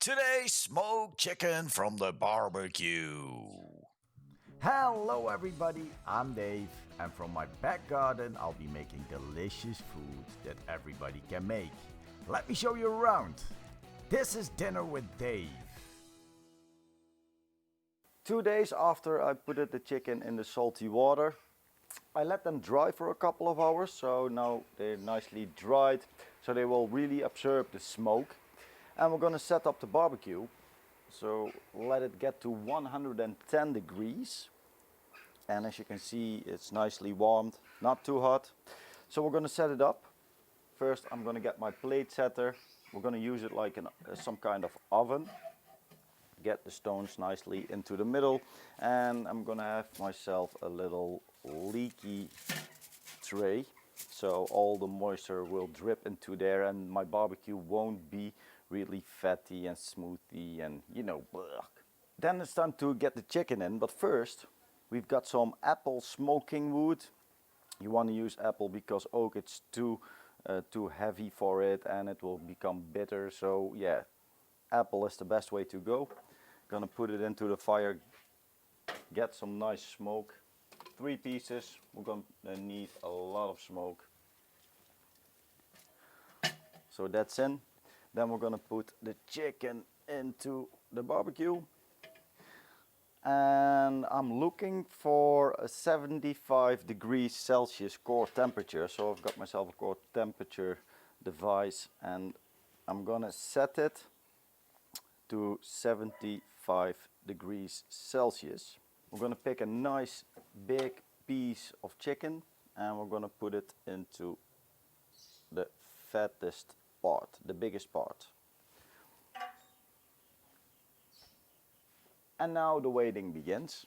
Today, smoked chicken from the barbecue. Hello everybody, I'm Dave, and from my back garden I'll be making delicious food that everybody can make. Let me show you around. This is Dinner with Dave. 2 days after I put the chicken in the salty water, I let them dry for a couple of hours, so now they're nicely dried, so they will really absorb the smoke. And we're gonna set up the barbecue, so let it get to 110 degrees. And as you can see, it's nicely warmed, not too hot. So we're gonna set it up. First, I'm gonna get my plate setter. We're gonna use it like some kind of oven. Get the stones nicely into the middle, and I'm gonna have myself a little leaky tray, so all the moisture will drip into there and my barbecue won't be really fatty and smoothy and blech. Then it's time to get the chicken in, but first we've got some apple smoking wood. You want to use apple because oak it's too heavy for it and it will become bitter, so yeah, apple is the best way to go. Gonna put it into the fire, get some nice smoke. 3 pieces, we're gonna need a lot of smoke. So that's in. Then we're gonna put the chicken into the barbecue. And I'm looking for a 75 degrees Celsius core temperature. So I've got myself a core temperature device and I'm gonna set it to 75 degrees Celsius. We're gonna pick a nice big piece of chicken and we're gonna put it into the fattest part, the biggest part. And now the waiting begins.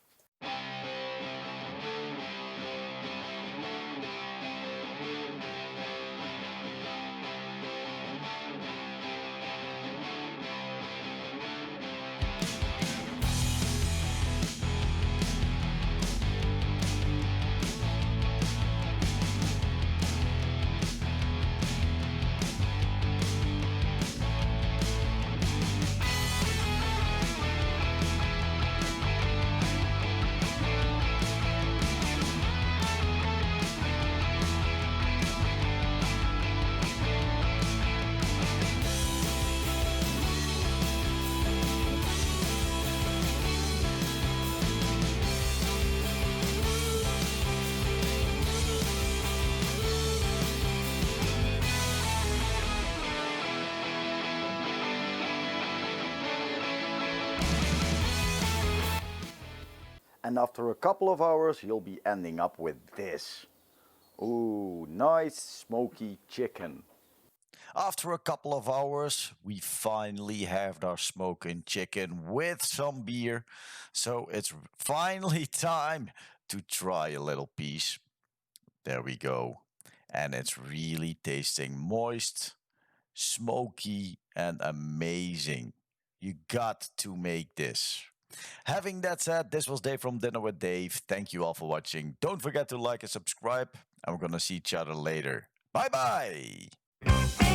And after a couple of hours, you'll be ending up with this. Ooh, nice smoky chicken. After a couple of hours, we finally have our smoking chicken with some beer. So it's finally time to try a little piece. There we go. And it's really tasting moist, smoky, and amazing. You got to make this. Having that said, this was Dave from Dinner with Dave. Thank you all for watching. Don't forget to like and subscribe, and we're gonna see each other later. Bye bye.